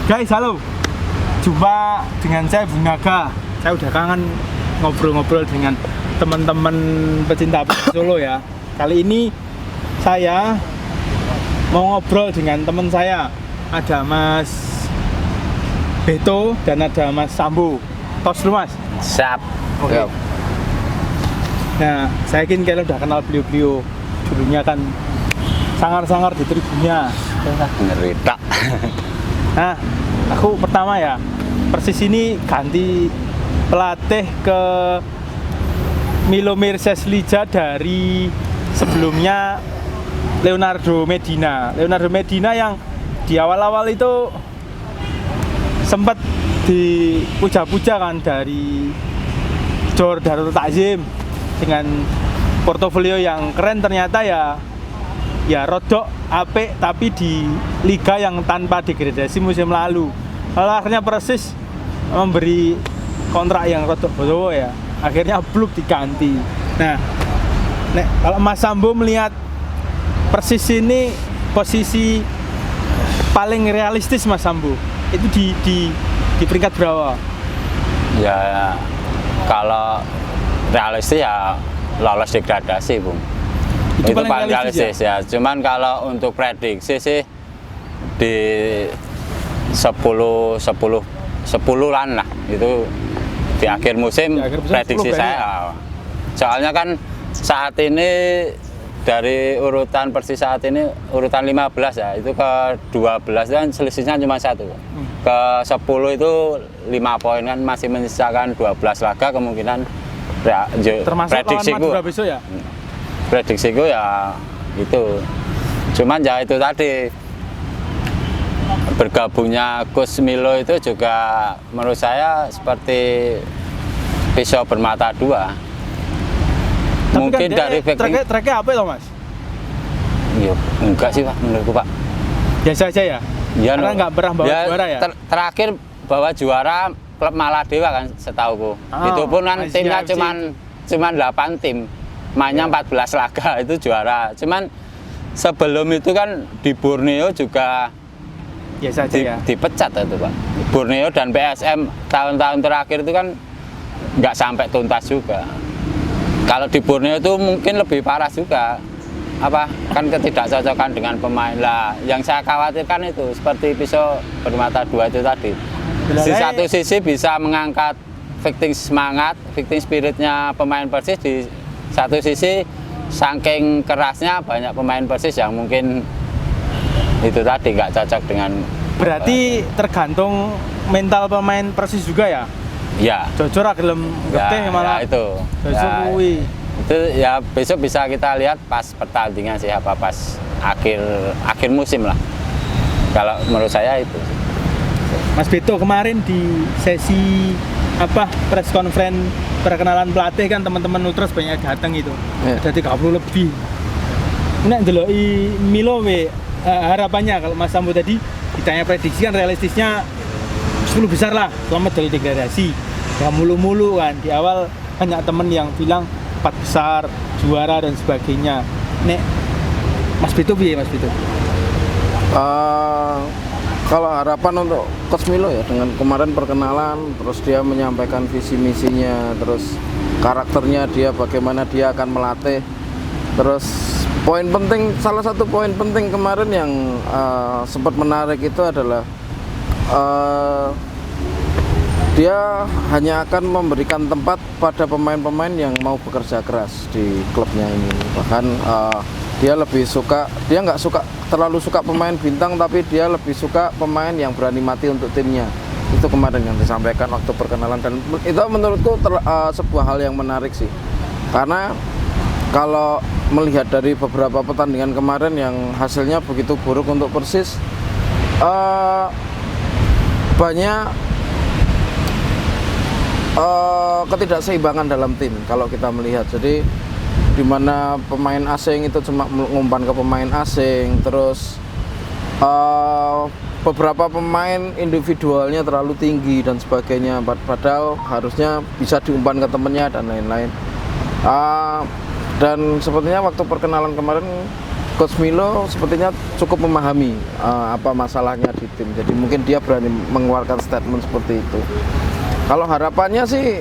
Guys, halo. Jumpa dengan saya Bung Naga. Saya udah kangen ngobrol-ngobrol dengan teman-teman pecinta Solo ya. Kali ini saya mau ngobrol dengan teman saya. Ada Mas Beto dan ada Mas Sambo. Tos lu Mas? Siap. Oke. Nah, saya yakin kalian udah kenal beliau-beliau. Dulunya kan sangar-sangar di tribunnya. Ngeri tak. Nah, aku pertama ya, Persis ini ganti pelatih ke Milomir Seslija dari sebelumnya Leonardo Medina. Leonardo Medina yang di awal-awal itu sempat dipuja-puja kan dari Jor Darul Takzim dengan portofolio yang keren, ternyata ya rodok apik tapi di liga yang tanpa degradasi musim lalu. Lalu akhirnya Persis memberi kontrak yang rodok bodoh ya. Akhirnya bluk diganti. Nah, kalau Mas Sambo melihat Persis ini posisi paling realistis Mas Sambo itu di peringkat berapa? Ya kalau realistis ya lolos degradasi, Bung. Itu paling realistis ya. Cuman kalau untuk prediksi sih di 10-an lah itu di akhir musim, prediksi saya. Soalnya kan saat ini dari urutan Persis saat ini urutan 15 ya, itu ke 12 kan selisihnya cuma 1. Ke 10 itu 5 poin kan, masih menyisakan 12 laga kemungkinan prediksiku besok ya? Prediksiku ya itu. Cuman ya itu tadi, bergabungnya Coach Milo itu juga menurut saya seperti pisau bermata dua. Tapi mungkin kan dari tracknya apa itu Mas? Iya, enggak sih Pak, menurutku Pak. Biasa aja ya? Ya, karena nggak pernah bawa juara ya? Terakhir bawa juara klub Maladewa kan setauku. Itu pun kan timnya cuman 8 tim. Mainnya 14 laga itu juara. Cuman sebelum itu kan di Borneo juga biasa aja ya? Dipecat itu Pak. Borneo dan PSM tahun-tahun terakhir itu kan nggak sampai tuntas juga. Kalau di Borneo itu mungkin lebih parah juga. Kan ketidakcocokan dengan pemain lah. Yang saya khawatirkan itu seperti pisau bermata dua itu tadi. Di satu sisi bisa mengangkat fighting semangat, fighting spiritnya pemain Persis. Di satu sisi saking kerasnya banyak pemain Persis yang mungkin itu tadi nggak cocok dengan. Berarti tergantung mental pemain Persis juga ya? Ya. Jujur gelem getih malah. Ya itu. Itu ya besok bisa kita lihat pas pertandingan siapa pas akhir musim lah. Kalau menurut saya itu. Mas Beto kemarin di sesi press conference perkenalan pelatih kan teman-teman Ultras banyak datang itu. Ada 30 lebih. Nek ndeloki Milo harapannya kalau Mas Sambo tadi ditanya prediksi kan realistisnya 10 besar lah selamat dari degradasi. Ya mulu-mulu kan di awal banyak temen yang bilang 4 besar, juara dan sebagainya. Nek Mas Beto piye Mas Beto? Kalau harapan untuk Coach Milo ya, dengan kemarin perkenalan, terus dia menyampaikan visi misinya, terus karakternya dia, bagaimana dia akan melatih. Terus salah satu poin penting kemarin yang sempat menarik itu adalah dia hanya akan memberikan tempat pada pemain-pemain yang mau bekerja keras di klubnya ini. Bahkan dia nggak terlalu suka pemain bintang, tapi dia lebih suka pemain yang berani mati untuk timnya. Itu kemarin yang disampaikan waktu perkenalan, dan itu menurutku sebuah hal yang menarik sih. Karena kalau melihat dari beberapa pertandingan kemarin yang hasilnya begitu buruk untuk Persis, banyak ketidakseimbangan dalam tim kalau kita melihat. Jadi di mana pemain asing itu cuma mengumpan ke pemain asing, terus beberapa pemain individualnya terlalu tinggi dan sebagainya, padahal harusnya bisa diumpan ke temennya dan lain-lain. Dan sepertinya waktu perkenalan kemarin Coach Milo sepertinya cukup memahami apa masalahnya di tim. Jadi mungkin dia berani mengeluarkan statement seperti itu. Kalau harapannya sih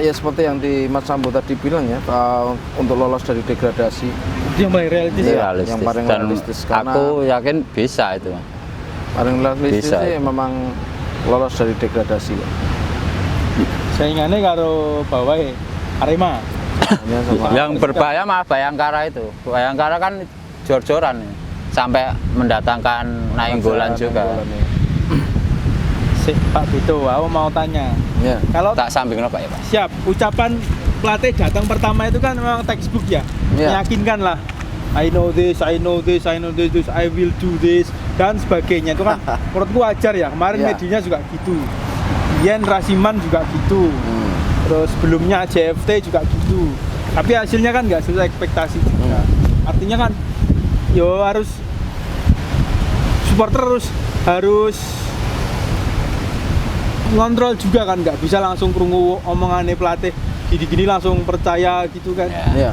ya seperti yang di Mas Sambo tadi bilang ya, untuk lolos dari degradasi. Itu yang paling realistis ya. Realistis. Yang paling Dan realistis, karena aku yakin bisa itu. Paling realistis Bisa. sih memang lolos dari degradasi. Saingannya karo bawah Arema. Hanya sama Yang berbahaya malah Bayangkara itu. Bayangkara kan jor-joran ya. Sampai mendatangkan Nainggolan juga. Nainggolan, ya. Sik, Pak Bito, aku mau tanya. Ya. Kalau Tak samping Pak ya Pak. siap, ucapan pelatih datang pertama itu kan memang textbook ya. Iya. Meyakinkan lah. I know this, I know this, I know this, I will do this dan sebagainya. Itu kan menurutku wajar ya. Kemarin Iya. Medinya juga gitu. Yen Rasiman juga gitu. Terus sebelumnya JFT juga gitu. Tapi hasilnya kan nggak sesuai ekspektasi juga. Artinya kan yo harus supporter harus ngontrol juga kan, nggak bisa langsung krungu omongannya pelatih gini-gini langsung percaya gitu kan. Ya.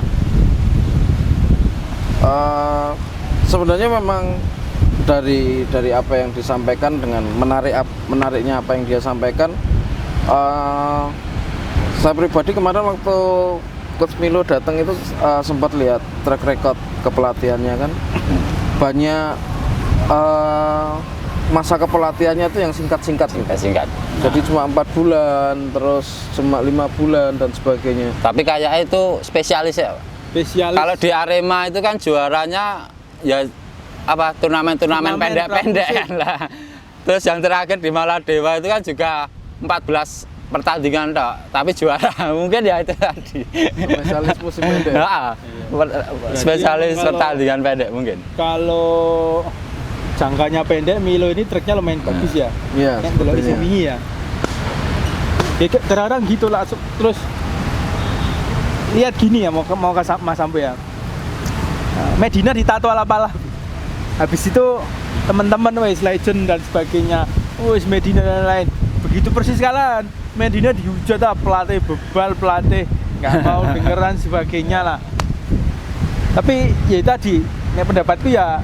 Sebenarnya memang dari apa yang disampaikan dengan menariknya apa yang dia sampaikan, saya pribadi kemarin waktu Coach Milo datang itu sempat lihat track record kepelatihannya kan, banyak masa kepelatihannya itu yang singkat-singkat gitu. Singkat. Jadi cuma 4 bulan, terus cuma 5 bulan dan sebagainya. Tapi kayaknya itu spesialis ya Pak. Spesialis. Kalau di Arema itu kan juaranya ya apa turnamen-turnamen Turnamen pendek-pendek pramusim. kan lah. Terus yang terakhir di Maladewa itu kan juga 14 pertandingan toh, tapi juara mungkin ya itu tadi. Spesialis musim pendek. Nah, spesialis Kalau- pertandingan pendek mungkin. Kalau jangkanya pendek, Milo ini triknya lumayan bagus ya. Iya, Yang belum sepertinya. ini ya. Ya terkadang gitu lah. Terus lihat gini ya, mau ke Mas Sampo ya. Medina ditato ala-ala. Habis itu teman-teman wes legend dan sebagainya. Wes Medina dan lain. Begitu persis kalian. Medina dihujat pelatih bebal, pelatih nggak mau dengeran sebagainya lah. Tapi ya tadi, nek pendapatku ya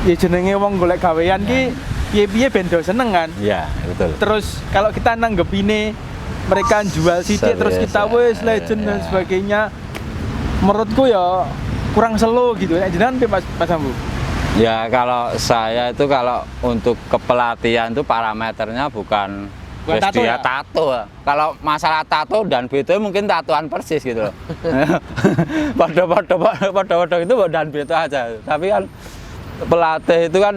jenenge wong golek gawean ki piye-piye ben do seneng kan. Iya, betul. Terus kalau kita nanggepine mereka jual sithik terus kita Serius, wes legend dan ya. sebagainya, menurutku ya kurang slow gitu. Nek jenengan piye Mas Sambu? Ya kalau saya itu kalau untuk kepelatihan itu parameternya bukan Bukan wes tato dia ya? tato. Kalau masalah tato dan Beto mungkin tatoan persis gitu loh. Podo-podo itu dan Beto aja. Tapi kan pelatih itu kan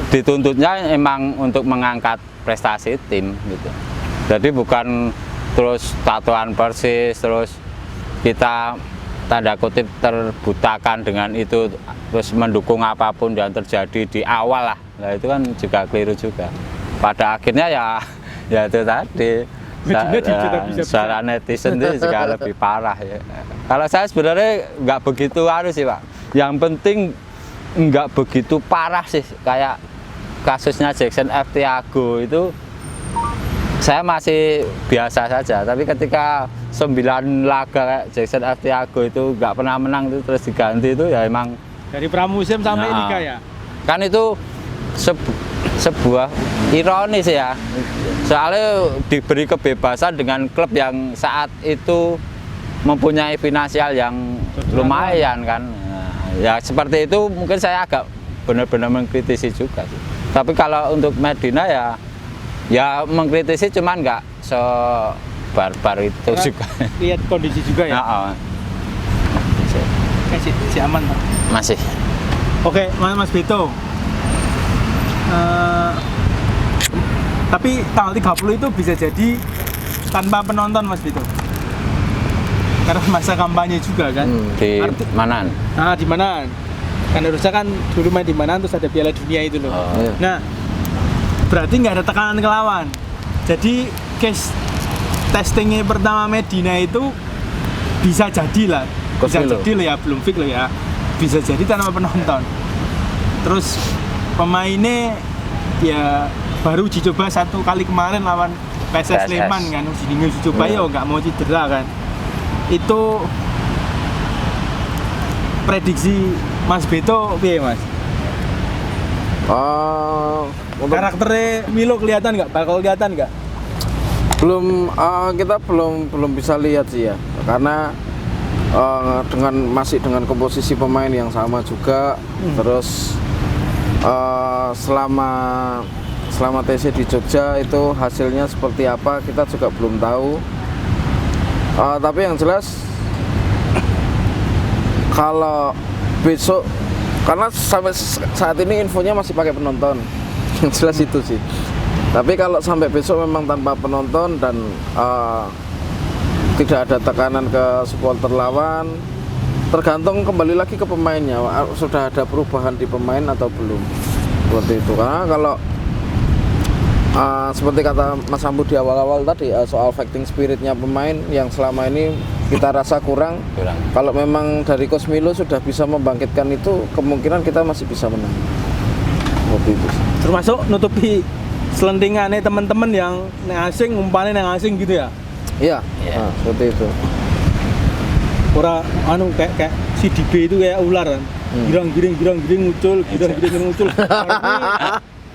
dituntutnya emang untuk mengangkat prestasi tim gitu. Jadi bukan terus tatoan persis, terus kita tanda kutip terbutakan dengan itu, terus mendukung apapun yang terjadi di awal lah. Nah itu kan juga keliru juga. Pada akhirnya ya itu tadi. Medina dihujat habis-habisan. Secara netizen itu juga lebih parah ya. Kalau saya sebenarnya nggak begitu harus sih Pak. Yang penting nggak begitu parah sih, kayak kasusnya Jackson F. Tiago itu saya masih biasa saja, tapi ketika 9 laga kayak Jackson F. Tiago itu nggak pernah menang itu terus diganti itu ya emang Dari pramusim sampai Nah, liga ya. kan itu sebuah ironis ya, soalnya diberi kebebasan dengan klub yang saat itu mempunyai finansial yang lumayan kan. Nah, ya seperti itu mungkin saya agak benar-benar mengkritisi juga sih. Tapi kalau untuk Medina ya mengkritisi cuman nggak sebarbar itu Karena juga. Lihat kondisi juga ya. Nah, Si aman Pak. masih. Oke, Mas Beto. Tapi tanggal 30 itu bisa jadi tanpa penonton Mas Beto. Karena masa kampanye juga kan. Di Arti- mana? Nah, di mana? Kan harusnya kan dulu main di mana terus ada Piala Dunia itu loh. Oh, iya. Nah, berarti nggak ada tekanan ke lawan. Jadi case testingnya pertama Medina itu bisa jadi lah. Bisa Coach Milo. jadi lah ya, belum fix loh ya. Bisa jadi tanpa penonton. Terus pemainnya ya baru uji coba 1 kali kemarin lawan PSS PSS. Sleman kan, uji coba ya nggak mau cedera kan. Itu prediksi Mas Beto piye Mas? Untuk Karakternya Milo kelihatan nggak? Bakal kelihatan nggak? kita belum bisa lihat sih ya, karena masih dengan komposisi pemain yang sama juga. Terus selama TC di Jogja itu hasilnya seperti apa kita juga belum tahu. Tapi yang jelas kalau besok, karena sampai saat ini infonya masih pakai penonton, yang jelas itu sih. Tapi kalau sampai besok memang tanpa penonton dan tidak ada tekanan ke supporter lawan, tergantung kembali lagi ke pemainnya, sudah ada perubahan di pemain atau belum, seperti itu. Karena kalau seperti kata Mas Ambu di awal-awal tadi, soal fighting spiritnya pemain yang selama ini kita rasa kurang. Kalau memang dari Coach Milo sudah bisa membangkitkan itu, kemungkinan kita masih bisa menang, seperti itu. Termasuk nutupi selentingannya teman-teman yang asing, umpamanya yang asing gitu ya? Iya, seperti itu. Ora kayak si DB itu kayak ular kan. Girang-giring muncul, girang-giring muncul.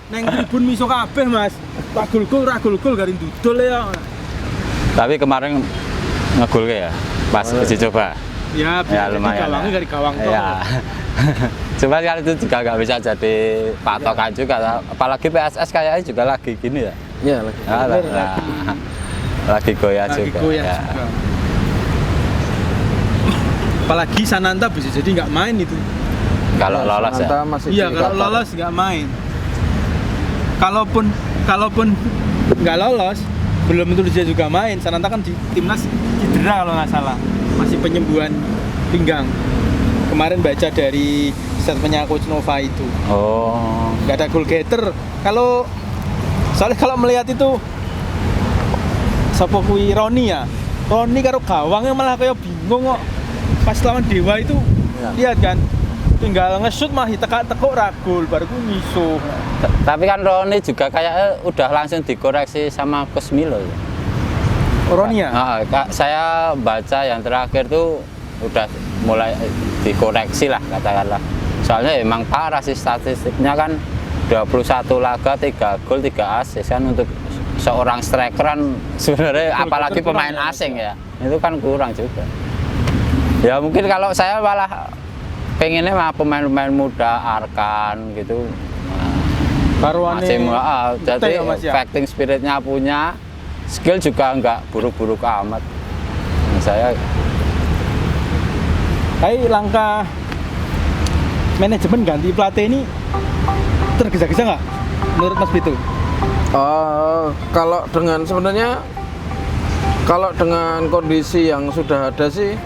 Neng tribun miso kabeh Mas. Ragul gol garing dudul ya. Tapi kemarin ngegol ya pas uji coba. Ya, lumayan. Gawangnya dari gawang toh. Ya. Cuma kan itu juga nggak bisa jadi patokan juga. Apalagi PSS kayaknya juga lagi gini ya. Iya, lagi. Lagi goyah juga. Ya. Apalagi Sananta bisa jadi nggak main itu. Kalau lolos ya. Iya, kalau lolos nggak main. Kalaupun nggak lolos, belum tentu dia juga main. Sananta kan di timnas cedera kalau nggak salah, masih penyembuhan pinggang. Kemarin baca dari statementnya Coach Nova itu. Oh. Nggak ada goal getter. Soalnya kalau melihat itu, sapa kuwi Roni ya. Roni karo gawangnya malah kayak bingung kok. Pas lawan Dewa itu, lihat kan, tinggal nge-shoot mah tekuk ragul baru ku miso. Tapi kan Roni juga kayak udah langsung dikoreksi sama Coach Milo. Roni ya? Saya baca yang terakhir tuh udah mulai dikoreksi lah katakanlah. Soalnya emang parah sih statistiknya kan 21 laga 3 gol 3 assist kan untuk seorang strikeran sebenarnya, apalagi pemain asing ya. Itu kan kurang juga. Ya mungkin kalau saya malah pengennya mah pemain-pemain muda Arkan gitu. Masih jadi fighting spiritnya punya, skill juga nggak buruk-buruk amat. Saya langkah manajemen ganti pelatih ini tergesa-gesa nggak menurut Mas Beto? Kalau dengan kondisi yang sudah ada sih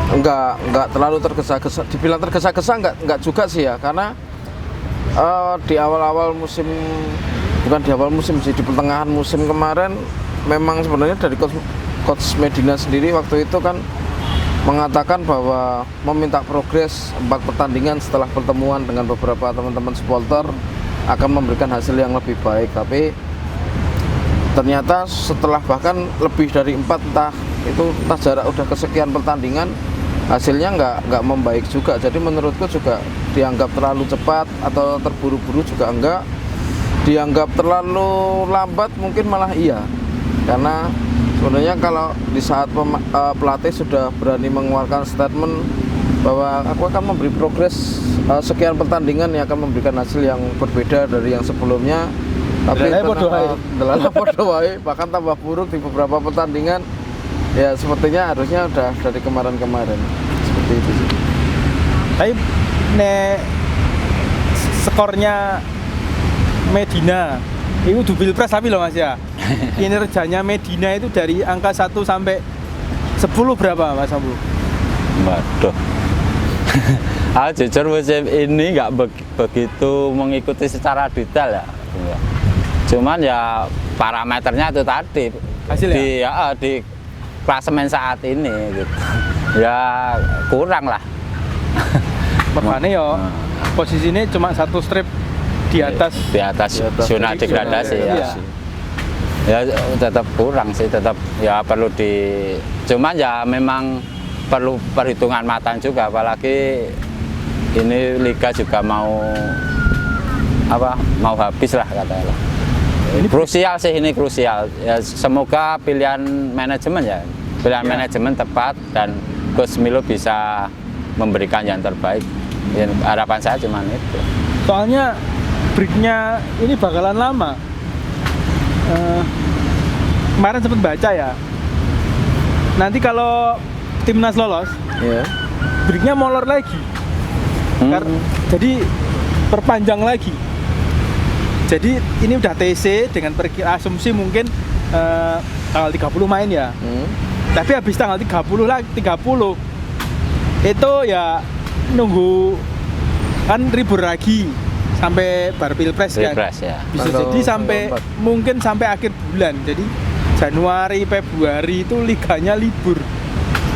nggak terlalu tergesa-gesa. Dibilang tergesa-gesa nggak juga sih ya, karena di awal-awal musim, bukan di awal musim sih, di pertengahan musim kemarin memang sebenarnya dari Coach Medina sendiri waktu itu kan mengatakan bahwa meminta progres 4 pertandingan setelah pertemuan dengan beberapa teman-teman supporter akan memberikan hasil yang lebih baik. Tapi ternyata setelah bahkan lebih dari 4, entah jarak udah kesekian pertandingan, hasilnya nggak membaik juga. Jadi menurutku juga dianggap terlalu cepat atau terburu-buru juga enggak, dianggap terlalu lambat mungkin malah iya. Karena sebenarnya kalau di saat pelatih sudah berani mengeluarkan statement bahwa aku akan memberi progres sekian pertandingan yang akan memberikan hasil yang berbeda dari yang sebelumnya, tapi delala podo wae, bahkan tambah buruk di beberapa pertandingan. Ya sepertinya harusnya udah dari kemarin-kemarin seperti itu sih. Tapi skornya Medina itu di Pilpres tapi loh Mas ya. Kinerjanya Medina itu dari angka 1 sampai 10 berapa Mas Ambu? Waduh. Jujur musim ini nggak begitu mengikuti secara detail ya. Cuman ya parameternya itu tadi. Hasil di klasemen saat ini gitu. Ya kurang lah. Makanya ya posisinya cuma 1 strip di atas zona degradasi ya. Ya tetap kurang sih, tetap ya perlu cuman ya memang perlu perhitungan matang juga, apalagi ini liga juga mau habis lah katakanlah. Krusial sih ini, krusial. Ya, semoga pilihan manajemen manajemen tepat dan Coach Milo bisa memberikan yang terbaik. Ya, harapan saya cuma itu. Soalnya breaknya ini bakalan lama. Kemarin sempat baca ya. Nanti kalau timnas lolos, breaknya molor lagi. Jadi perpanjang lagi. Jadi ini udah TC dengan asumsi mungkin tanggal 30 main ya. Tapi habis tanggal 30 itu ya nunggu kan libur lagi sampai bar Pilpres kan. Ya. Bisa jadi sampai mungkin sampai akhir bulan. Jadi Januari, Februari itu liganya libur.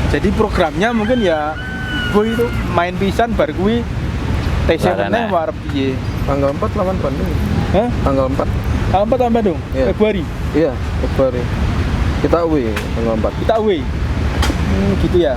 Jadi programnya mungkin ya gue itu main pisan bar kuwi TC meneh war piye. Tanggal 4 lawan Bandung. Hah? Tanggal 4. Tanggal 4 lawan Bandung. Iya. Februari. Iya, Februari. Kita away tanggal 4. Kita away. Gitu ya.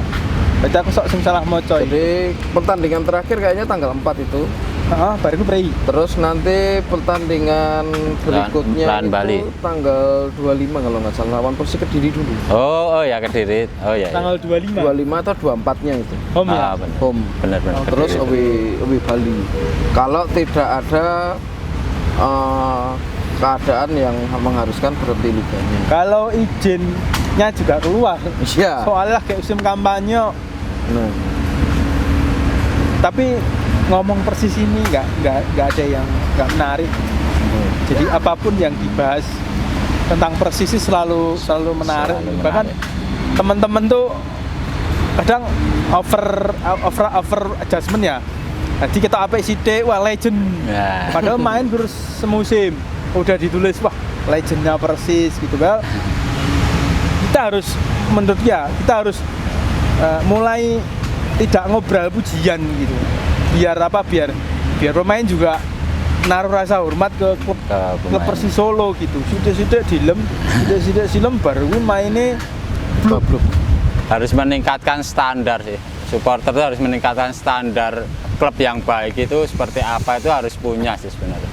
Baca aku sok sing salah moco. Jadi pertandingan terakhir kayaknya tanggal 4 itu. Baru itu prei. Terus nanti pertandingan berikutnya lawan itu Bali. Tanggal 25 kalau nggak salah, lawan Persi Kediri dulu. Oh ya Kediri. Oh ya. Tanggal 25. 25 atau 24-nya itu. Home ya. Home. Benar. Terus away Bali. Kalau tidak ada keadaan yang mengharuskan berhenti liganya. Kalau izinnya juga keluar. Iya. Soalnya kayak musim kampanye. Nah, Tapi ngomong persis ini nggak ada yang nggak menarik. Jadi apapun yang dibahas tentang persis selalu menarik. Bahkan teman-teman tuh kadang over adjustment ya. Jadi kita apa sidik, wah legend. Ya. Padahal main terus semusim. Udah ditulis wah legendnya Persis gitu kan. Kita harus menurut ya kita harus mulai tidak ngobrol pujian gitu. Biar pemain juga naruh rasa hormat ke klub Persis Solo gitu. Sudah silem baru mainnya blok. Harus meningkatkan standar sih. Supporter itu harus meningkatkan standar klub yang baik itu seperti apa itu harus punya sih sebenarnya.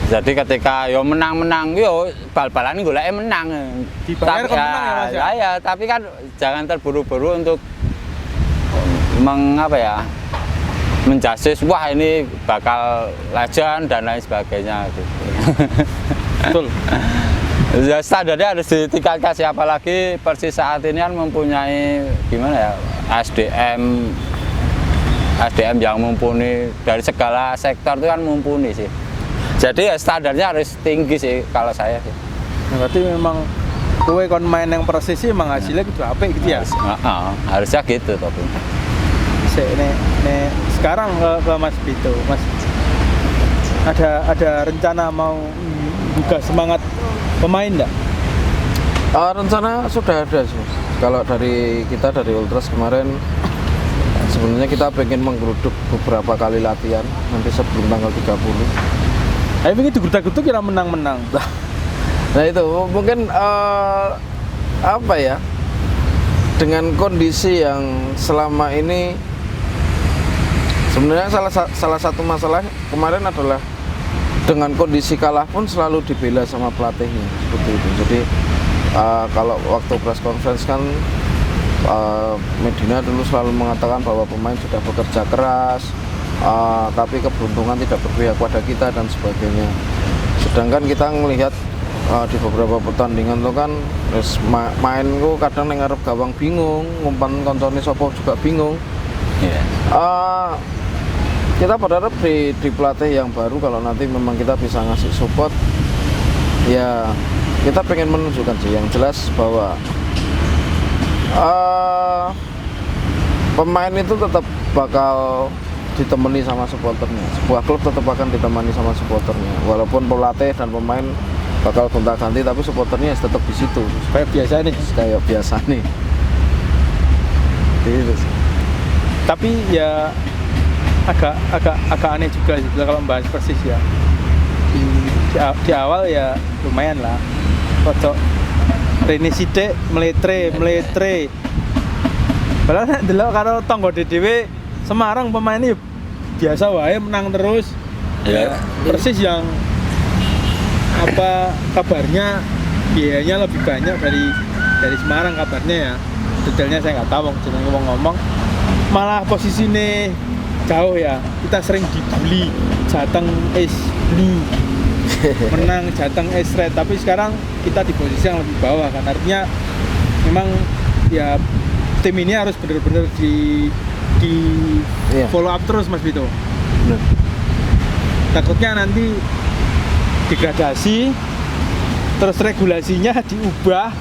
Jadi ketika yo menang yo bal-balan goleke menang. Dibayar Tapi, menang ya Mas ya? Ya, tapi kan jangan terburu-buru untuk menjasis wah ini bakal legend dan lain sebagainya gitu. Betul. Ya standarnya harus ditingkatkan, apalagi Persis saat ini kan mempunyai gimana ya SDM yang mumpuni dari segala sektor itu kan mumpuni sih. Jadi ya standarnya harus tinggi sih kalau saya sih. Nah, berarti memang kowe kon main yang Persis sih emang hasilnya gitu apik gitu ya. Harusnya gitu tapi. Nek sekarang ke Mas Bito, Mas ada rencana mau buka semangat pemain enggak? Rencana sudah ada sih. Kalau dari Ultras kemarin sebenarnya kita pengen menggeruduk beberapa kali latihan nanti sebelum tanggal 30. Tapi ini digeruduk-geruduk kira menang-menang. Nah itu mungkin apa ya, dengan kondisi yang selama ini sebenarnya salah satu masalah kemarin adalah dengan kondisi kalah pun selalu dibela sama pelatihnya seperti itu. Jadi kalau waktu press conference kan Medina dulu selalu mengatakan bahwa pemain sudah bekerja keras, tapi keberuntungan tidak berpihak pada kita dan sebagainya. Sedangkan kita melihat di beberapa pertandingan tuh kan main ku kadang nang ngarep gawang bingung, ngumpan koncone sapa juga bingung. Kita berharap di pelatih yang baru kalau nanti memang kita bisa ngasih support, ya kita pengen menunjukkan sih yang jelas bahwa pemain itu tetap bakal ditemani sama supporternya. Sebuah klub tetap akan ditemani sama supporternya, walaupun pelatih dan pemain bakal gonta-ganti, tapi supporternya tetap di situ. Kayak biasa nih. Kayak biasa nih. Gitu sih. Tapi ya agak aneh juga sih kalau membahas Persis ya. Di awal ya lumayan lah. Kocok Rene Side meletre. Padahal nek delok karo tangga dhewe Semarang pemainnya biasa wae menang terus. Ya. Persis yang apa kabarnya biayanya lebih banyak dari Semarang kabarnya ya. Detailnya saya nggak tahu, cuma ngomong-ngomong. Malah posisinya jauh ya. Kita sering dibully Jateng es blue. Menang Jateng es red, tapi sekarang kita di posisi yang lebih bawah kan. Artinya memang ya tim ini harus benar-benar di Iya. follow up terus Mas Bito. Bener. Takutnya nanti degradasi, terus regulasinya diubah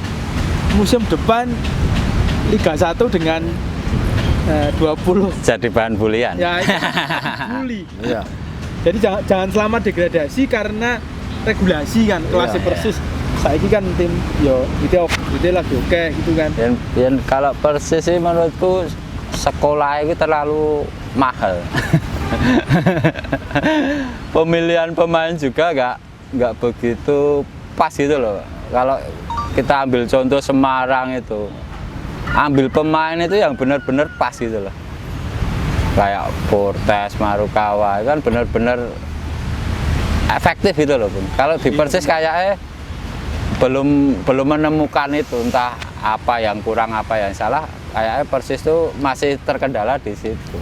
musim depan Liga 1 dengan 20 Jadi bahan bulian. ya itu bully. Iya. Jadi jangan selama degradasi karena regulasi kan kelasnya Iya. Persis. Saiki kan tim yo gitu lagi oke gitu kan. Dan kalau Persis sih menurutku sekolah itu terlalu mahal. Pemilihan pemain juga nggak begitu pas gitu loh. Kalau kita ambil contoh Semarang itu, ambil pemain itu yang benar-benar pas gitu loh. Kayak Portes, Marukawa kan benar-benar efektif gitu loh, Bun. Kalau di Persis kayaknya belum menemukan itu, entah apa yang kurang apa yang salah. Kayaknya Persis tuh masih terkendala di situ.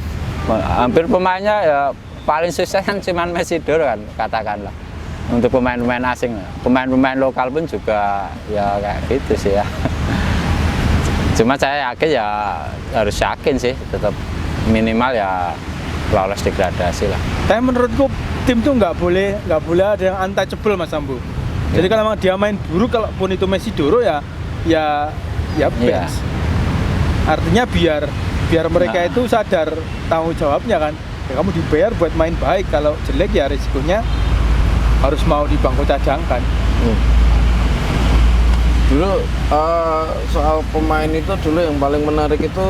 Hampir pemainnya ya paling sukses kan cuman Mesidor kan katakanlah. Untuk pemain-pemain asing, pemain-pemain lokal pun juga ya kayak gitu sih ya. Cuma saya yakin ya harus yakin sih, tetap minimal ya lolos degradasi lah. Tapi menurutku tim tuh nggak boleh ada yang untouchable Mas Sambu. Jadi kalau memang dia main buruk, kalaupun itu Mesidoro ya bench. Artinya biar mereka itu sadar tanggung jawabnya kan. Ya kamu dibayar buat main baik, kalau jelek ya risikonya harus mau di bangku cadangan. Dulu soal pemain itu dulu yang paling menarik itu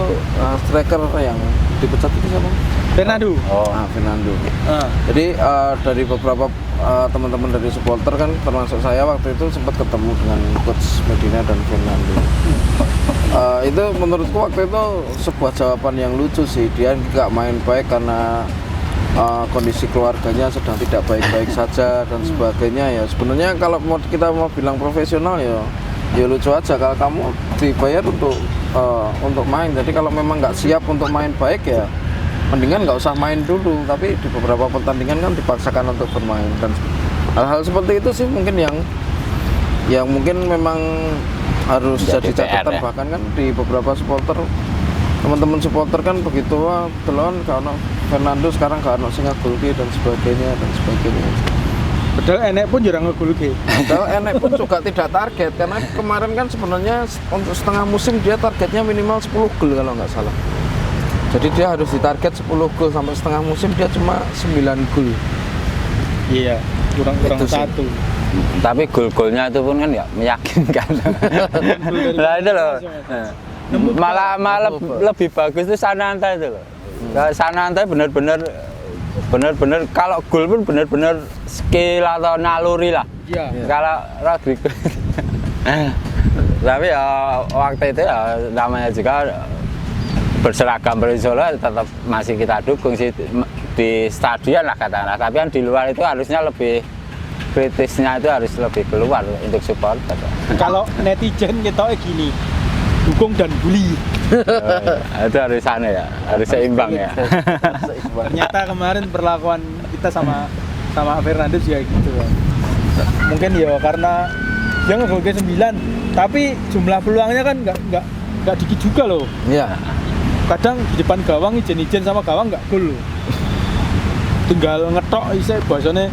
striker yang dipecat itu siapa? Fernando. Fernando. Ah. Jadi dari beberapa teman-teman dari supporter kan termasuk saya waktu itu sempat ketemu dengan coach Medina dan Fernando. Itu menurutku waktu itu sebuah jawaban yang lucu sih. Dia nggak main baik karena kondisi keluarganya sedang tidak baik-baik saja dan sebagainya. Ya sebenarnya kalau kita mau bilang profesional ya lucu aja. Kalau kamu dibayar untuk main, jadi kalau memang nggak siap untuk main baik ya mendingan nggak usah main dulu. Tapi di beberapa pertandingan kan dipaksakan untuk bermain, dan hal-hal seperti itu sih mungkin yang mungkin memang harus jadi catatan ya. Bahkan kan di beberapa supporter, teman-teman supporter kan begitu, wah telon karena Fernando sekarang karena singa gulki dan sebagainya. Padahal enek pun jarang ngegulke. Padahal enek pun juga tidak target, karena kemarin kan sebenarnya untuk setengah musim dia targetnya minimal 10 gol kalau nggak salah. Jadi dia harus ditarget 10 gol, sampai setengah musim dia cuma 9 gol. Iya, kurang Itu sih. 1. Tapi gol-golnya itu pun kan ya meyakinkan. Nah itu loh. Malah lebih bagus itu Sananta itu loh. Sananta benar-benar kalau gol pun benar-benar skill atau naluri lah. Iya. Kalau Rodrigo. Tapi ya waktu itu ya namanya juga berseragam Persisolo tetap masih kita dukung sih di stadion lah katakanlah. Tapi kan di luar itu harusnya lebih kritisnya itu harus lebih keluar untuk supporter. Kalau netizen kita gini, dukung dan bully. Itu harus sana ya, harus seimbang ya. Ternyata kemarin perlakuan kita sama Fernando juga gitu kan. Mungkin ya karena dia ngegolke 9, tapi jumlah peluangnya kan nggak dikit juga loh. Iya. Kadang di depan gawang ijen-ijen sama gawang nggak gol loh. Tinggal ngetok isih bahasane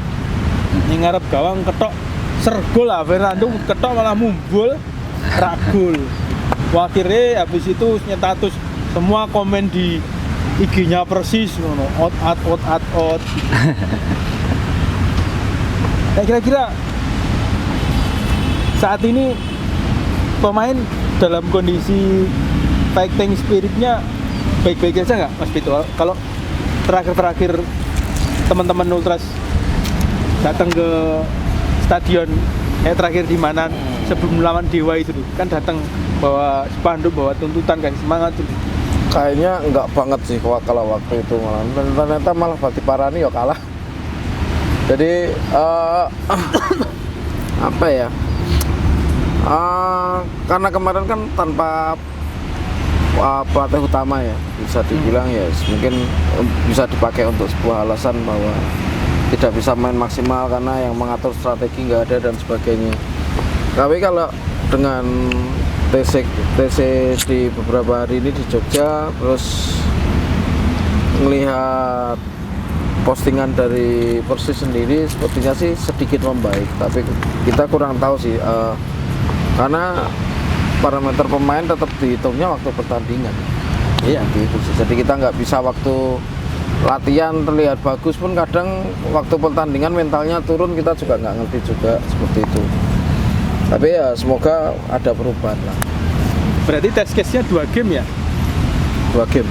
ning ngarep gawang ketok sergol lah, Fernando ketok malah mumbul rak gol. Akhirnya habis itu nyetatus semua komen di IG-nya Persis ngono, out. Nah, kira-kira saat ini pemain dalam kondisi fighting spiritnya baik-baik aja nggak Mas Pito? Kalau terakhir teman-teman Ultras datang ke stadion terakhir di mana sebelum melawan Dewa itu kan datang bawa spanduk, bawa tuntutan kan, semangat tuh. Kayaknya enggak banget sih kalau waktu itu malah. Dan ternyata malah Bakti Parani ya kalah. Jadi apa ya? Karena kemarin kan tanpa pelatih utama ya, bisa dibilang ya mungkin bisa dipakai untuk sebuah alasan bahwa tidak bisa main maksimal karena yang mengatur strategi nggak ada dan sebagainya. Tapi kalau dengan TC di beberapa hari ini di Jogja, terus melihat postingan dari Persis sendiri sepertinya sih sedikit membaik, tapi kita kurang tahu sih karena parameter pemain tetap dihitungnya waktu pertandingan. Iya gitu sih. Jadi kita nggak bisa waktu latihan terlihat bagus pun kadang waktu pertandingan mentalnya turun, kita juga nggak ngerti juga seperti itu. Tapi ya semoga ada perubahan lah. Berarti test case-nya 2 game ya? 2 game.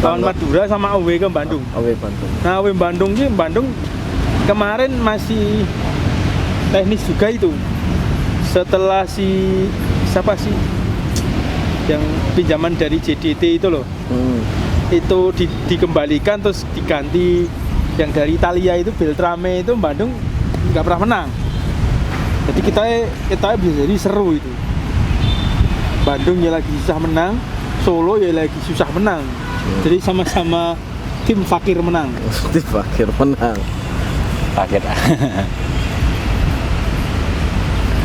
Lawan Madura sama away ke Bandung. Away Bandung. Nah, away Bandung ini kemarin masih teknis juga itu. Setelah siapa sih yang pinjaman dari JDT itu loh, itu dikembalikan terus diganti yang dari Italia itu Beltrame, itu Bandung nggak pernah menang. Jadi kita bisa jadi seru itu. Bandung ya lagi susah menang, Solo ya lagi susah menang. Jadi sama-sama tim fakir menang. Tim fakir menang. Fakir.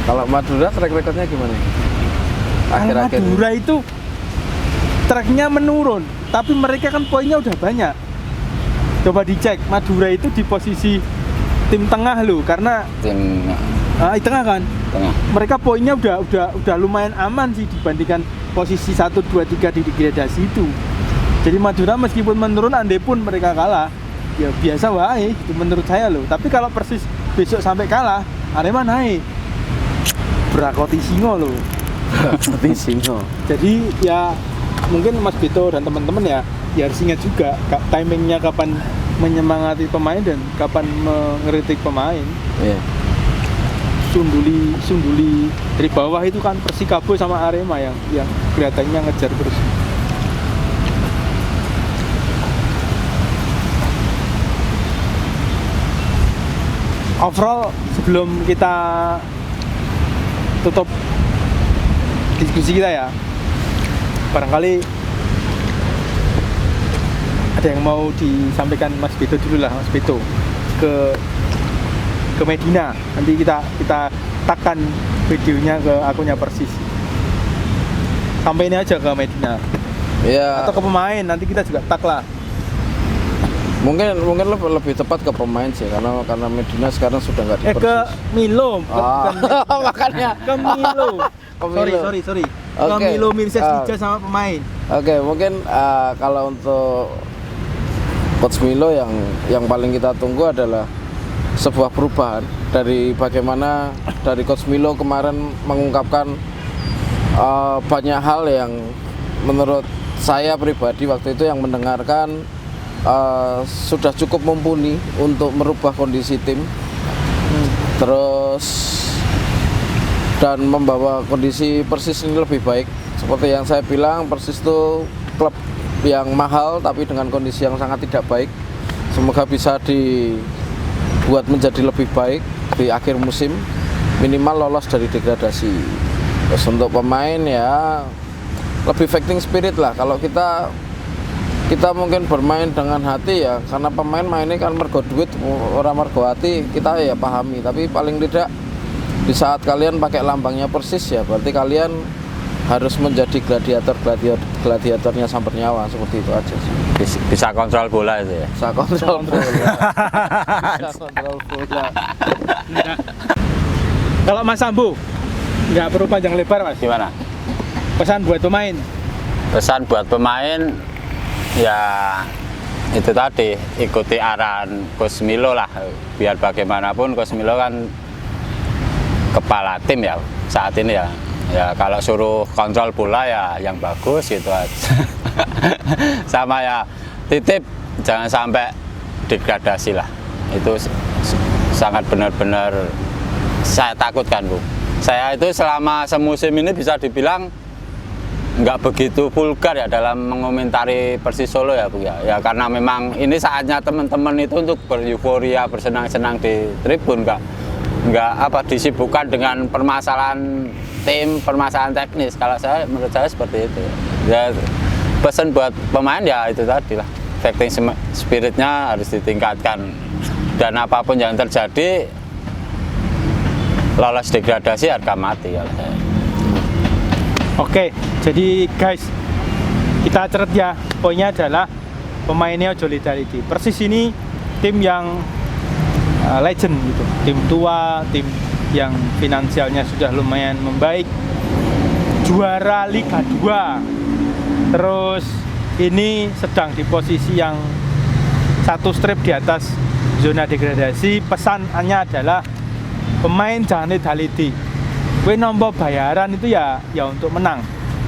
Kalau Madura track recordnya gimana? Akhir-akhir Madura itu tracknya menurun, tapi mereka kan poinnya udah banyak. Coba dicek, Madura itu di posisi tim tengah loh, karena Tim di tengah kan. tengah. Mereka poinnya udah lumayan aman sih dibandingkan posisi 1, 2, 3 di degradasi itu. Jadi Madura meskipun menurun, andai pun mereka kalah, ya biasa wae itu menurut saya loh. Tapi kalau Persis besok sampai kalah, Arema naik. Berakoti singo loh. Seperti singo. Jadi ya mungkin Mas Bito dan teman-teman ya harus ingat juga timingnya kapan menyemangati pemain dan kapan mengkritik pemain. Iya. Sunduli dari bawah itu kan Persikabo sama Arema yang kelihatannya ngejar terus. Overall sebelum kita tutup diskusi kita ya, barangkali ada yang mau disampaikan Mas Bito dulu lah, Mas Bito ke Medina. Nanti kita tagkan videonya ke akunnya Persis. Sampai ini aja ke Medina. Ya. Atau ke pemain, nanti kita juga tag lah. Mungkin lebih tepat ke pemain sih, karena Medina sekarang sudah nggak di Persis. Ke Milo, bukan makanya ke Milo. Sorry. Ke Milo Mirses Liga sama pemain. Oke, mungkin kalau untuk Coach Milo yang paling kita tunggu adalah sebuah perubahan dari bagaimana dari Coach Milo kemarin mengungkapkan banyak hal yang menurut saya pribadi waktu itu yang mendengarkan sudah cukup mumpuni untuk merubah kondisi tim, terus dan membawa kondisi Persis ini lebih baik. Seperti yang saya bilang, Persis itu klub yang mahal tapi dengan kondisi yang sangat tidak baik. Semoga bisa dibuat menjadi lebih baik di akhir musim, minimal lolos dari degradasi. Terus untuk pemain ya lebih fighting spirit lah. Kalau kita mungkin bermain dengan hati ya, karena pemain mainnya kan mergo duit, orang mergo hati, kita ya pahami. Tapi paling tidak di saat kalian pakai lambangnya Persis ya, berarti kalian harus menjadi gladiatornya sampai nyawa, seperti itu aja sih. Bisa kontrol bola itu ya. Bisa kontrol bola. Bisa kontrol bola. Kalau Mas Sambu nggak perlu panjang lebar Mas. Gimana? Pesan buat pemain. Pesan buat pemain ya itu tadi, ikuti arahan Coach Milo lah. Biar bagaimanapun Coach Milo kan kepala tim ya saat ini ya. Ya kalau suruh kontrol bola ya yang bagus gitu aja. Sama ya titip jangan sampai degradasi lah. Itu sangat benar-benar saya takutkan Bu. Saya itu selama semusim ini bisa dibilang nggak begitu vulgar ya dalam mengomentari Persis Solo ya Bu ya. Ya karena memang ini saatnya teman-teman itu untuk bereuforia, bersenang-senang di tribun, nggak disibukkan dengan permasalahan tim, permasalahan teknis. Kalau menurut saya seperti itu. Ya pesan buat pemain ya itu tadi lah, fighting spiritnya harus ditingkatkan, dan apapun yang terjadi lolos degradasi harga mati kalau saya. Oke, jadi guys, kita catat ya, poinnya adalah pemainnya Ojo Legality. Persis ini tim yang legend gitu, tim tua, tim yang finansialnya sudah lumayan membaik, juara Liga 2. Terus ini sedang di posisi yang satu strip di atas zona degradasi. Pesannya adalah pemain jangan legality. Kowe nompo bayaran itu ya untuk menang,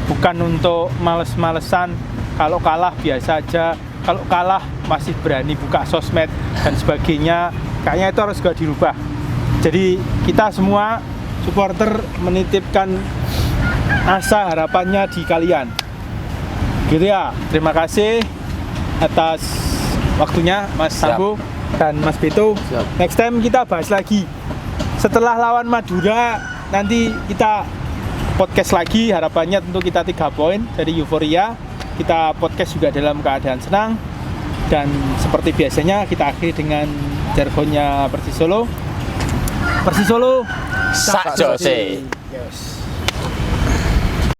bukan untuk males-malesan. Kalau kalah biasa aja, kalau kalah masih berani buka sosmed dan sebagainya. Kayaknya itu harus juga dirubah. Jadi kita semua supporter menitipkan asa harapannya di kalian. Gitu ya. Terima kasih atas waktunya Mas Sambo dan Mas Beto. Siap. Next time kita bahas lagi. Setelah lawan Madura nanti kita podcast lagi, harapannya tentu kita 3 poin dari euforia. Kita podcast juga dalam keadaan senang, dan seperti biasanya kita akhiri dengan jargonnya Persis Solo. Persis Solo Sak Jose. Yes.